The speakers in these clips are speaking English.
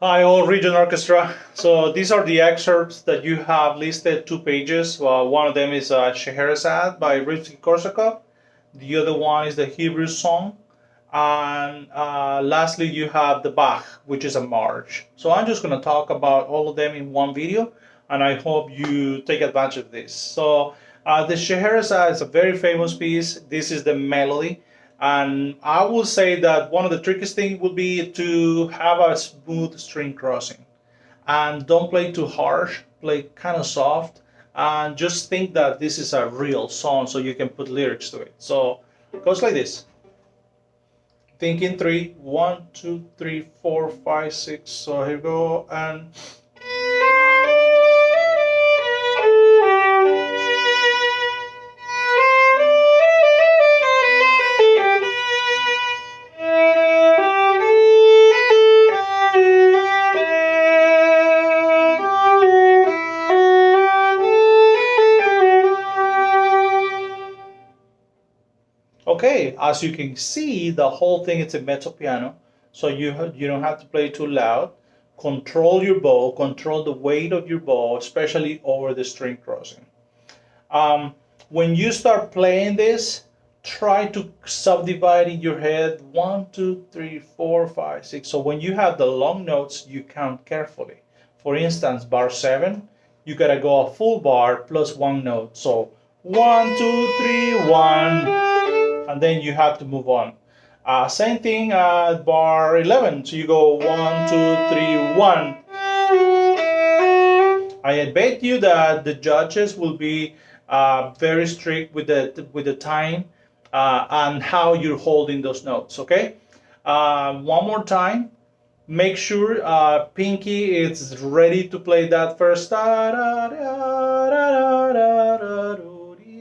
Hi, all Region Orchestra. So these are the excerpts that you have listed 2 pages. One of them is Scheherazade by Rimsky-Korsakov. The other one is the Hebrew song. And lastly, you have the Bach, which is a march. So I'm just going to talk about all of them in one video, and I hope you take advantage of this. So the Scheherazade is a very famous piece. This is the melody. And I will say that one of the trickiest things would be to have a smooth string crossing. And don't play too harsh, play kind of soft, and just think that this is a real song so you can put lyrics to it. So it goes like this. Think in three, 1, 2, 3, 4, 5, 6. So here we go, and okay, as you can see, the whole thing is a mezzo piano, so you don't have to play too loud. Control your bow, control the weight of your bow, especially over the string crossing. When you start playing this, try to subdivide in your head 1, 2, 3, 4, 5, 6. So when you have the long notes, you count carefully. For instance, bar 7, you gotta go a full bar plus one note. So 1, 2, 3, 1. And then you have to move on. Same thing at bar 11. So you go 1, 2, 3, 1. I bet you that the judges will be very strict with the time and how you're holding those notes. Okay. One more time. Make sure Pinky is ready to play that first.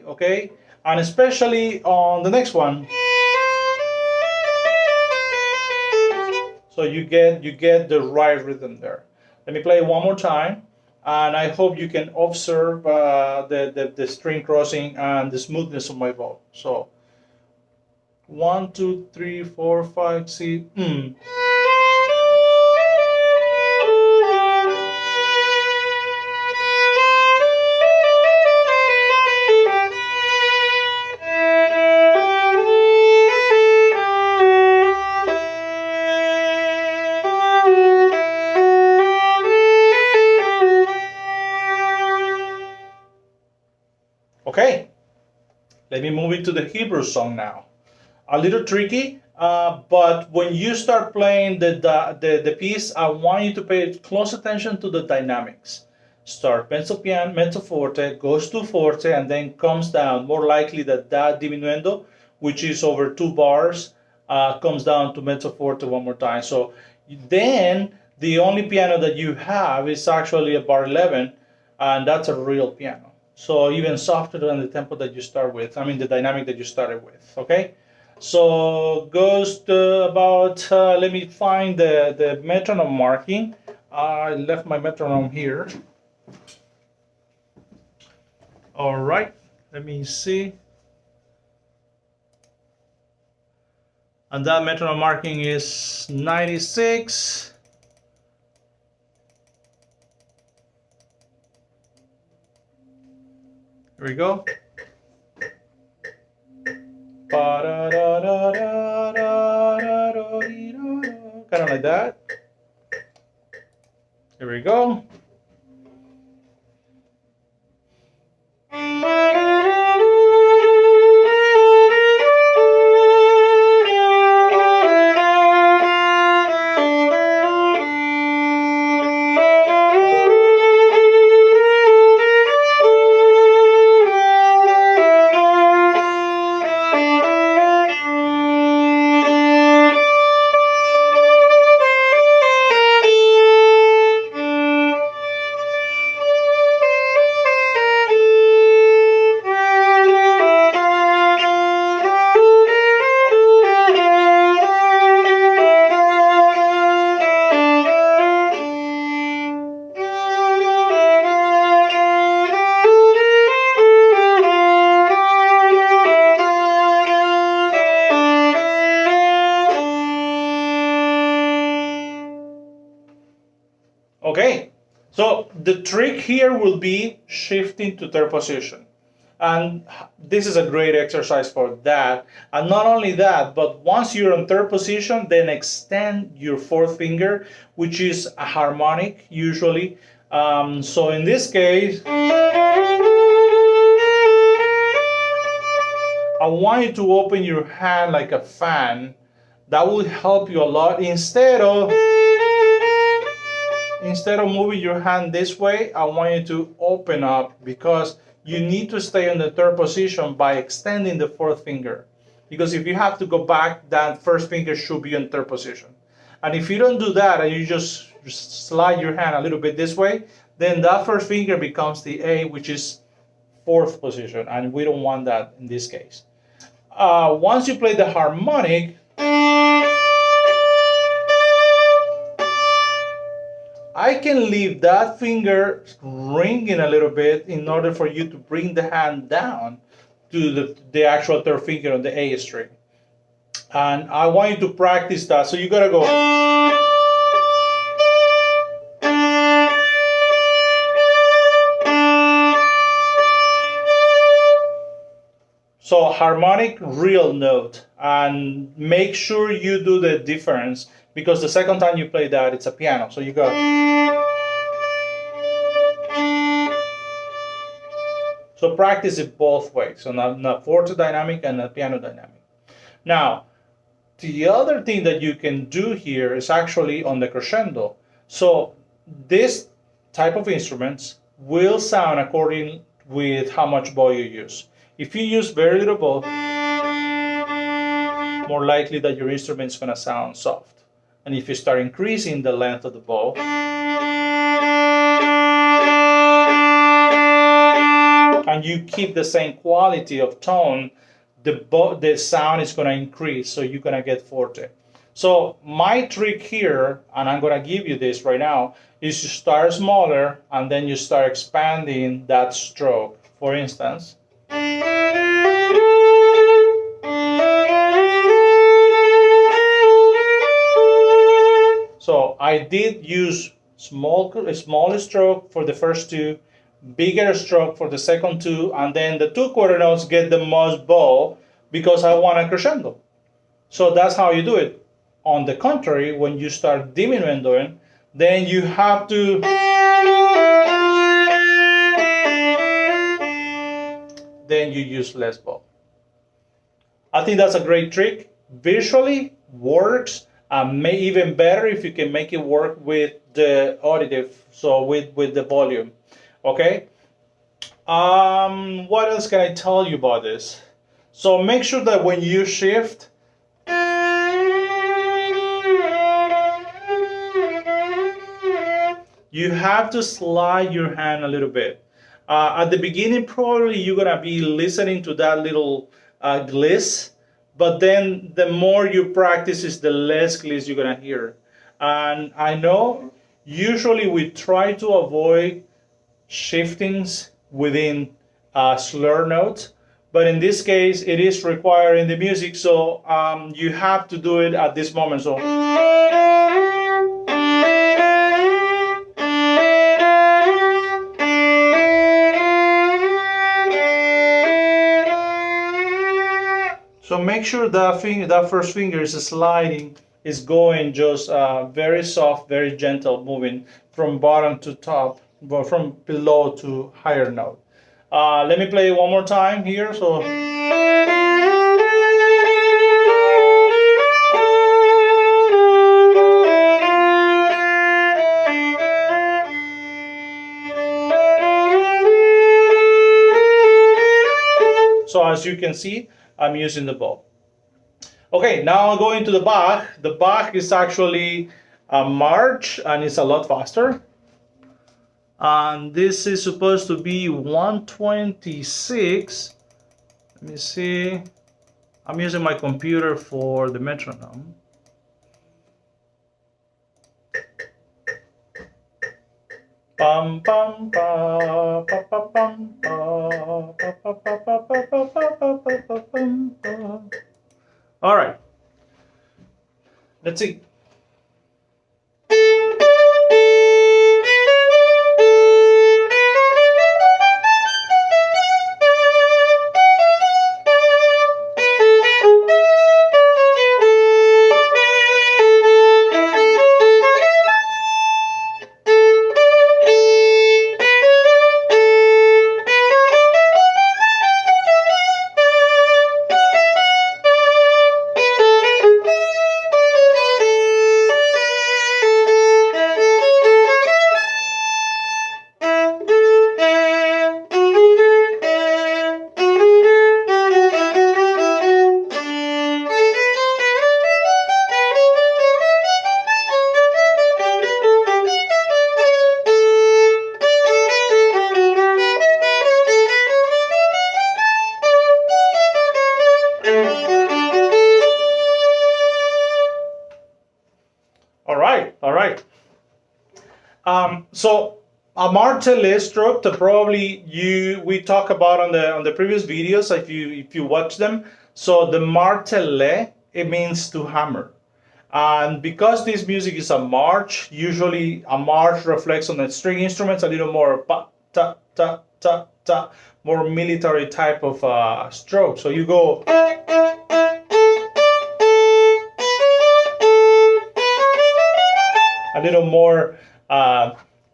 Okay, and especially on the next one. So you get the right rhythm there. Let me play it one more time, and I hope you can observe the string crossing and the smoothness of my bow. So 1, 2, 3, 4, 5, 6. Okay, let me move into the Hebrew song now. A little tricky, but when you start playing the piece, I want you to pay close attention to the dynamics. Start mezzo piano, mezzo forte, goes to forte, and then comes down. More likely that diminuendo, which is over 2 bars, comes down to mezzo forte one more time. So then the only piano that you have is actually a bar 11, and that's a real piano. So even softer than the tempo that you start with. I mean the dynamic that you started with. Okay. So goes to about. Let me find the metronome marking. I left my metronome here. All right. Let me see. And that metronome marking is 96. Here we go. Kind of like that. Here we go. Okay, so the trick here will be shifting to third position. And this is a great exercise for that. And not only that, but once you're in third position, then extend your fourth finger, which is a harmonic usually. So in this case, I want you to open your hand like a fan. That will help you a lot. Instead of moving your hand this way, I want you to open up, because you need to stay in the third position by extending the fourth finger. Because if you have to go back, that first finger should be in third position. And if you don't do that and you just slide your hand a little bit this way, then that first finger becomes the A, which is fourth position. And we don't want that in this case. Once you play the harmonic, I can leave that finger ringing a little bit in order for you to bring the hand down to the actual third finger on the A string. And I want you to practice that. So you gotta go. So harmonic, real note, and make sure you do the difference, because the second time you play that, it's a piano. So you go. So practice it both ways, so the forte dynamic and the piano dynamic. Now, the other thing that you can do here is actually on the crescendo. So this type of instruments will sound according with how much bow you use. If you use very little bow, more likely that your instrument is going to sound soft. And if you start increasing the length of the bow, and you keep the same quality of tone, the sound is going to increase, so you're going to get forte. So my trick here, and I'm going to give you this right now, is you start smaller and then you start expanding that stroke. For instance, so I did use small stroke for the first two, bigger stroke for the second two, and then the two quarter notes get the most bow because I want a crescendo. So that's how you do it. On the contrary, when you start diminuendo, then you have to use less bow. I think that's a great trick. Visually works, may even better if you can make it work with the auditive, so with the volume. Okay. What else can I tell you about this? So make sure that when you shift, you have to slide your hand a little bit. At the beginning, probably you're gonna be listening to that little gliss, but then the more you practice, the less gliss you're gonna hear. And I know usually we try to avoid shiftings within slur notes, but in this case it is required in the music, so you have to do it at this moment. So make sure that first finger is sliding, is going just very soft, very gentle, moving from bottom to top, but from below to higher note. Let me play it one more time here. So as you can see, I'm using the bow. Okay, now I'm going to the Bach. The Bach is actually a march and it's a lot faster. And this is supposed to be 126. Let me see. I'm using my computer for the metronome. Bum bum ba ba ba bum ba ba ba ba ba ba ba ba ba bum ba. All right. Let's see. All right, all right. So a martele stroke that probably we talk about on the previous videos if you watch them. So the martele, it means to hammer. And because this music is a march, usually a march reflects on the string instruments a little more pa, ta, ta, ta, ta, more military type of stroke. So you go a little more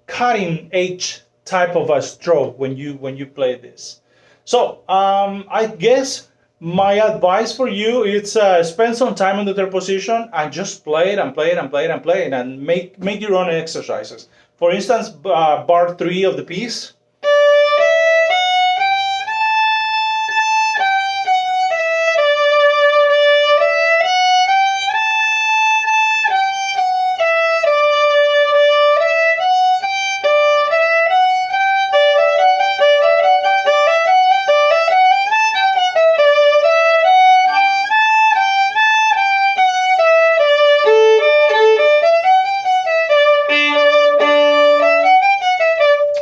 cutting edge type of a stroke when you play this. So I guess my advice for you is spend some time in the third position and just play it and play it and play it and play it and make your own exercises. For instance, bar 3 of the piece.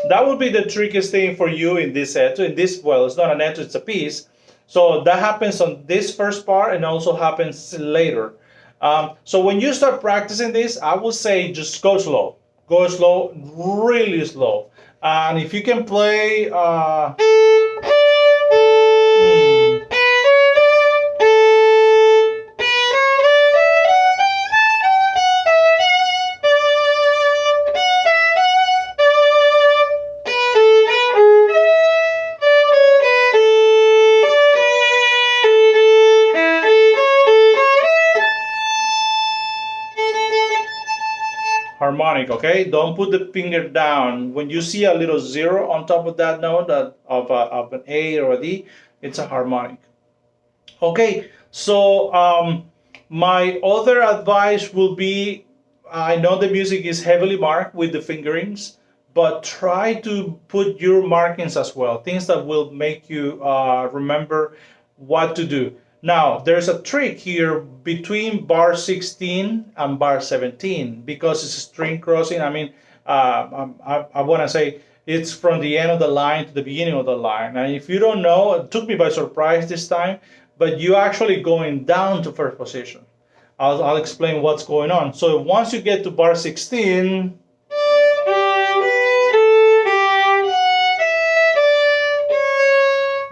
That would be the trickiest thing for you in this etude. In this, well, it's not an etude, it's a piece. So that happens on this first part and also happens later. So when you start practicing this, I would say just go slow, really slow. And if you can play. Harmonic, okay? Don't put the finger down. When you see a little zero on top of that note of an A or a D, it's a harmonic. Okay, so my other advice will be, I know the music is heavily marked with the fingerings, but try to put your markings as well, things that will make you remember what to do. Now, there's a trick here between bar 16 and bar 17 because it's a string crossing. I mean, I want to say it's from the end of the line to the beginning of the line. And if you don't know, it took me by surprise this time, but you actually going down to first position. I'll explain what's going on. So once you get to bar 16,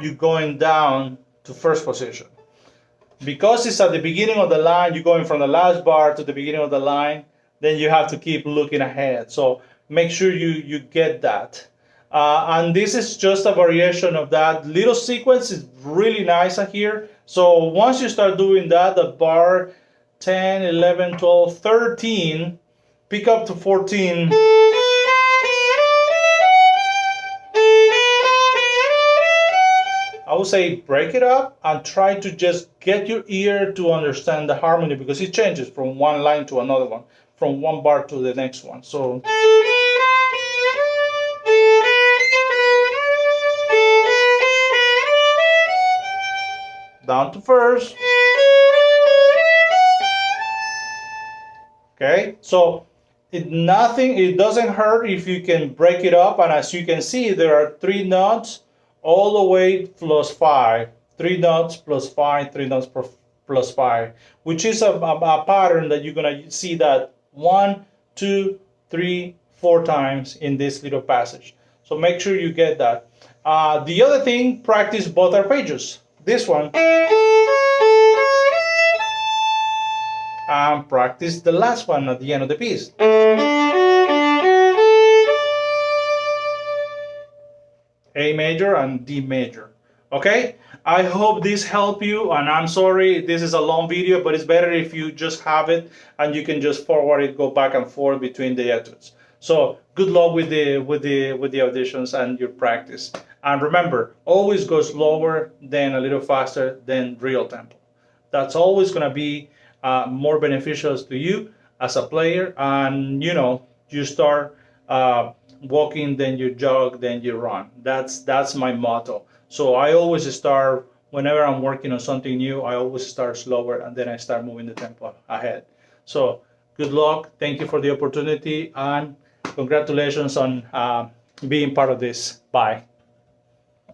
you're going down to first position. Because it's at the beginning of the line, you're going from the last bar to the beginning of the line, then you have to keep looking ahead. So make sure you get that. And this is just a variation of that. Little sequence is really nice here. So once you start doing that, the bar 10, 11, 12, 13, pick up to 14. I would say break it up and try to just get your ear to understand the harmony because it changes from one line to another one, from one bar to the next one. So down to first. Okay, so it doesn't hurt if you can break it up, and as you can see, there are 3 notes all the way plus 5, 3 notes plus 5, 3 notes plus 5, which is a pattern that you're gonna see that 1, 2, 3, 4 times in this little passage. So make sure you get that. The other thing, practice both arpeggios. This one. And practice the last one at the end of the piece. A major and D major. Okay? I hope this helped you, and I'm sorry this is a long video, but it's better if you just have it and you can just forward it, go back and forth between the etudes. So good luck with the auditions and your practice. And remember, always go slower, then a little faster, then real tempo. That's always going to be more beneficial to you as a player, and you start walking, then you jog, then you run. That's my motto. So I always start, whenever I'm working on something new, I always start slower and then I start moving the tempo ahead. So Good luck. Thank you for the opportunity, and congratulations on being part of this. Bye.